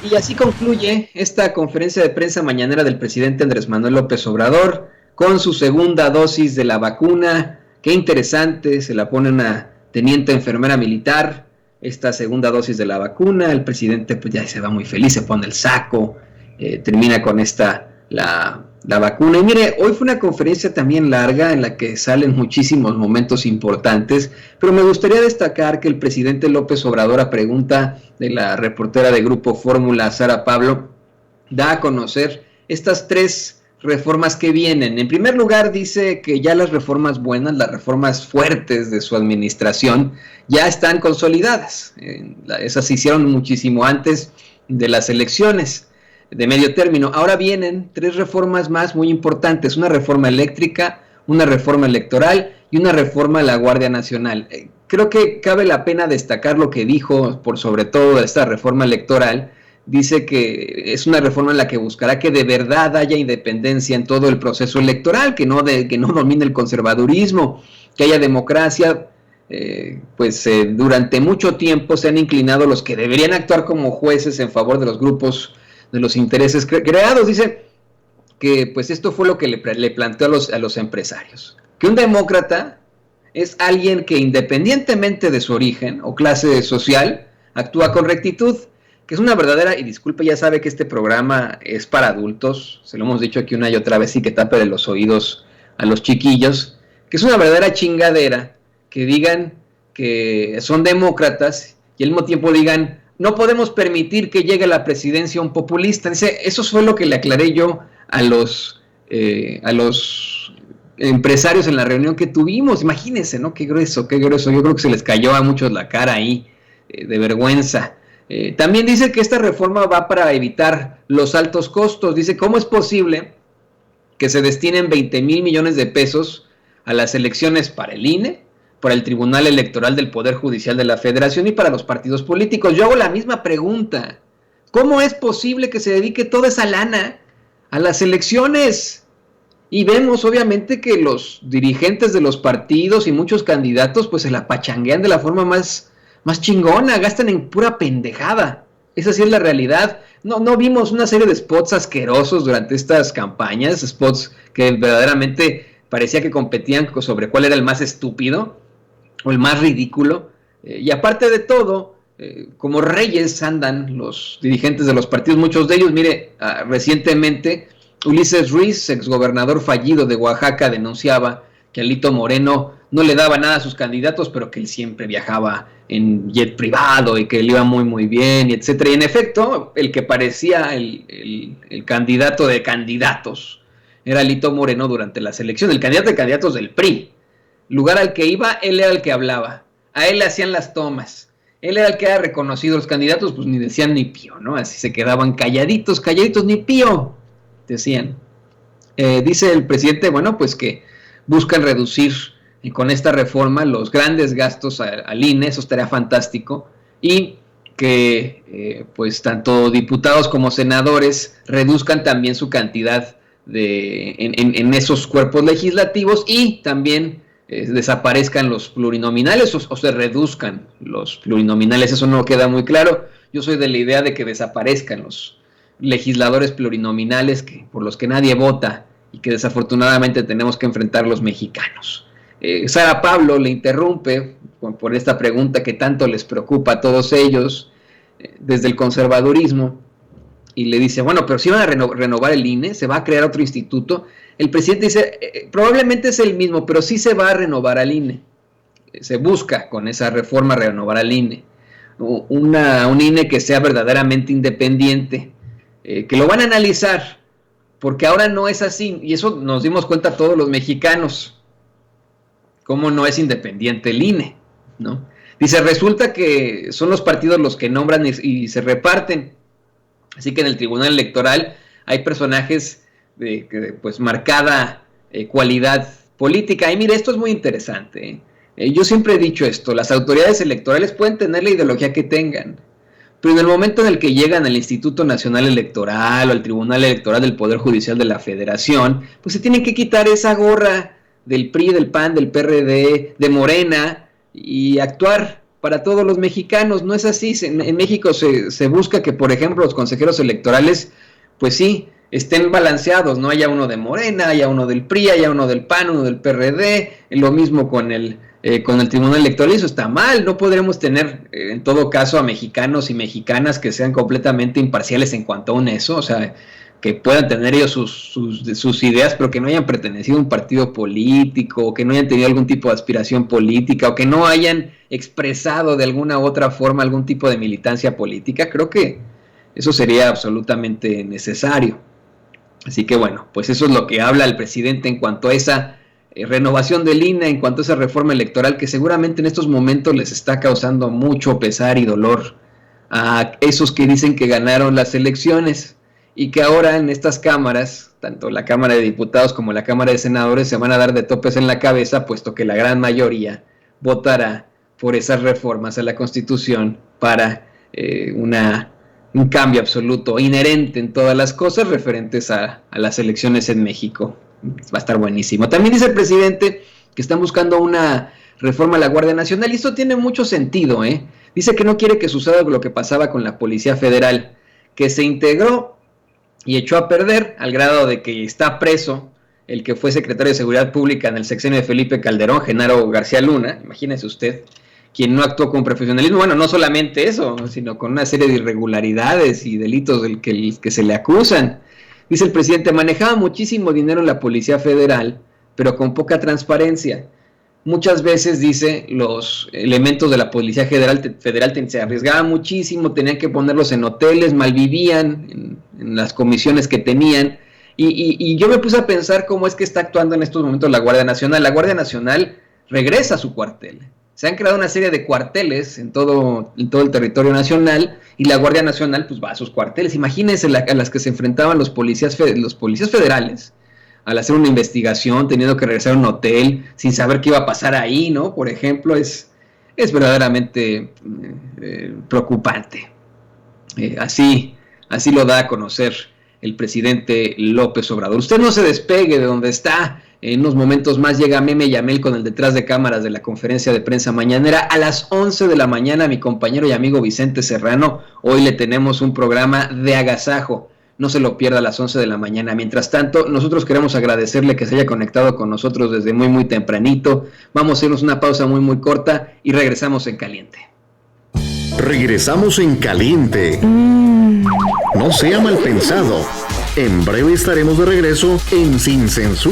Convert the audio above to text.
Y así concluye esta conferencia de prensa mañanera del presidente Andrés Manuel López Obrador con su segunda dosis de la vacuna. Qué interesante, se la pone una teniente enfermera militar, esta segunda dosis de la vacuna. El presidente pues ya se va muy feliz, se pone el saco, termina con la vacuna. Y mire, hoy fue una conferencia también larga en la que salen muchísimos momentos importantes, pero me gustaría destacar que el presidente López Obrador, a pregunta de la reportera de Grupo Fórmula, Sara Pablo, da a conocer estas tres reformas que vienen. En primer lugar, dice que ya las reformas buenas, las reformas fuertes de su administración, ya están consolidadas. Esas se hicieron muchísimo antes de las elecciones de medio término. Ahora vienen tres reformas más muy importantes: una reforma eléctrica, una reforma electoral y una reforma a la Guardia Nacional. Creo que cabe la pena destacar lo que dijo por sobre todo esta reforma electoral. Dice que es una reforma en la que buscará que de verdad haya independencia en todo el proceso electoral, que no domine el conservadurismo, que haya democracia. Durante mucho tiempo se han inclinado los que deberían actuar como jueces en favor de los grupos, de los intereses creados. Dice que pues esto fue lo que le planteó a los empresarios, que un demócrata es alguien que independientemente de su origen o clase social actúa con rectitud, que es una verdadera, y disculpe, ya sabe que este programa es para adultos, se lo hemos dicho aquí una y otra vez, y que tape de los oídos a los chiquillos, que es una verdadera chingadera que digan que son demócratas y al mismo tiempo digan no podemos permitir que llegue a la presidencia un populista. Dice, eso fue lo que le aclaré yo a los empresarios en la reunión que tuvimos. Imagínense, ¿no? Qué grueso, qué grueso. Yo creo que se les cayó a muchos la cara ahí, de vergüenza. También dice que esta reforma va para evitar los altos costos. Dice, ¿cómo es posible que se destinen 20,000 millones de pesos a las elecciones para el INE, para el Tribunal Electoral del Poder Judicial de la Federación y para los partidos políticos? Yo hago la misma pregunta. ¿Cómo es posible que se dedique toda esa lana a las elecciones? Y vemos obviamente que los dirigentes de los partidos y muchos candidatos pues se la pachanguean de la forma más chingona, gastan en pura pendejada. Esa sí es la realidad. No vimos una serie de spots asquerosos durante estas campañas, spots que verdaderamente parecía que competían sobre cuál era el más estúpido o el más ridículo. Y aparte de todo, como reyes andan los dirigentes de los partidos, muchos de ellos. Mire, recientemente Ulises Ruiz, exgobernador fallido de Oaxaca, denunciaba que Alito Moreno no le daba nada a sus candidatos, pero que él siempre viajaba en jet privado y que le iba muy muy bien, y etcétera. Y en efecto, el que parecía el candidato de candidatos era Alito Moreno durante la selección, el candidato de candidatos del PRI. Lugar al que iba, él era el que hablaba, a él le hacían las tomas, él era el que era reconocido. Los candidatos pues ni decían ni pío, ¿no? Así se quedaban calladitos, ni pío, decían. Dice el presidente, bueno, pues que buscan reducir con esta reforma los grandes gastos al INE, eso estaría fantástico, y que pues tanto diputados como senadores reduzcan también su cantidad en esos cuerpos legislativos, y también desaparezcan los plurinominales o se reduzcan los plurinominales. Eso no queda muy claro. Yo soy de la idea de que desaparezcan los legisladores plurinominales por los que nadie vota y que desafortunadamente tenemos que enfrentar los mexicanos. Sara Pablo le interrumpe por esta pregunta que tanto les preocupa a todos ellos desde el conservadurismo, y le dice, bueno, pero si van a renovar el INE, se va a crear otro instituto. El presidente dice, probablemente es el mismo, pero sí se va a renovar al INE. Se busca con esa reforma renovar al INE. Un INE que sea verdaderamente independiente, que lo van a analizar, porque ahora no es así, y eso nos dimos cuenta todos los mexicanos, cómo no es independiente el INE, ¿no? Dice, resulta que son los partidos los que nombran y se reparten, así que en el Tribunal Electoral hay personajes de pues marcada cualidad política. Y mire, esto es muy interesante. Yo siempre he dicho esto, las autoridades electorales pueden tener la ideología que tengan, pero en el momento en el que llegan al Instituto Nacional Electoral o al Tribunal Electoral del Poder Judicial de la Federación, pues se tienen que quitar esa gorra del PRI, del PAN, del PRD, de Morena, y actuar para todos los mexicanos. No es así. En México se busca que, por ejemplo, los consejeros electorales, pues sí, estén balanceados, no haya uno de Morena, haya uno del PRI, haya uno del PAN, uno del PRD, lo mismo con el Tribunal Electoral. Eso está mal. No podremos tener, en todo caso, a mexicanos y mexicanas que sean completamente imparciales en cuanto a eso, o sea, que puedan tener ellos sus ideas, pero que no hayan pertenecido a un partido político, o que no hayan tenido algún tipo de aspiración política, o que no hayan expresado de alguna u otra forma algún tipo de militancia política. Creo que eso sería absolutamente necesario. Así que bueno, pues eso es lo que habla el presidente en cuanto a esa renovación del INE, en cuanto a esa reforma electoral que seguramente en estos momentos les está causando mucho pesar y dolor a esos que dicen que ganaron las elecciones, y que ahora en estas cámaras, tanto la Cámara de Diputados como la Cámara de Senadores, se van a dar de topes en la cabeza, puesto que la gran mayoría votará por esas reformas a la Constitución para un cambio absoluto, inherente en todas las cosas referentes a las elecciones en México. Va a estar buenísimo. También dice el presidente que están buscando una reforma a la Guardia Nacional, y esto tiene mucho sentido, ¿eh? Dice que no quiere que suceda lo que pasaba con la Policía Federal, que se integró y echó a perder al grado de que está preso el que fue secretario de Seguridad Pública en el sexenio de Felipe Calderón, Genaro García Luna, imagínese usted, quien no actuó con profesionalismo. Bueno, no solamente eso, sino con una serie de irregularidades y delitos del que se le acusan. Dice el presidente, manejaba muchísimo dinero en la Policía Federal, pero con poca transparencia. Muchas veces, dice, los elementos de la Policía Federal se arriesgaban muchísimo, tenían que ponerlos en hoteles, malvivían en las comisiones que tenían, y yo me puse a pensar cómo es que está actuando en estos momentos la Guardia Nacional. La Guardia Nacional regresa a su cuartel. Se han creado una serie de cuarteles en todo el territorio nacional, y la Guardia Nacional pues va a sus cuarteles. Imagínense a las que se enfrentaban los policías federales al hacer una investigación, teniendo que regresar a un hotel sin saber qué iba a pasar ahí, ¿no? Por ejemplo, es verdaderamente preocupante. Así lo da a conocer el presidente López Obrador. Usted no se despegue de donde está. En unos momentos más llega Meme Yamel con el detrás de cámaras de la conferencia de prensa mañanera. A las 11 de la mañana, mi compañero y amigo Vicente Serrano, hoy le tenemos un programa de agasajo. No se lo pierda a las 11 de la mañana. Mientras tanto, nosotros queremos agradecerle que se haya conectado con nosotros desde muy, muy tempranito. Vamos a hacernos una pausa muy, muy corta y regresamos en Caliente. Regresamos en Caliente. No sea mal pensado. En breve estaremos de regreso en Sin Censura.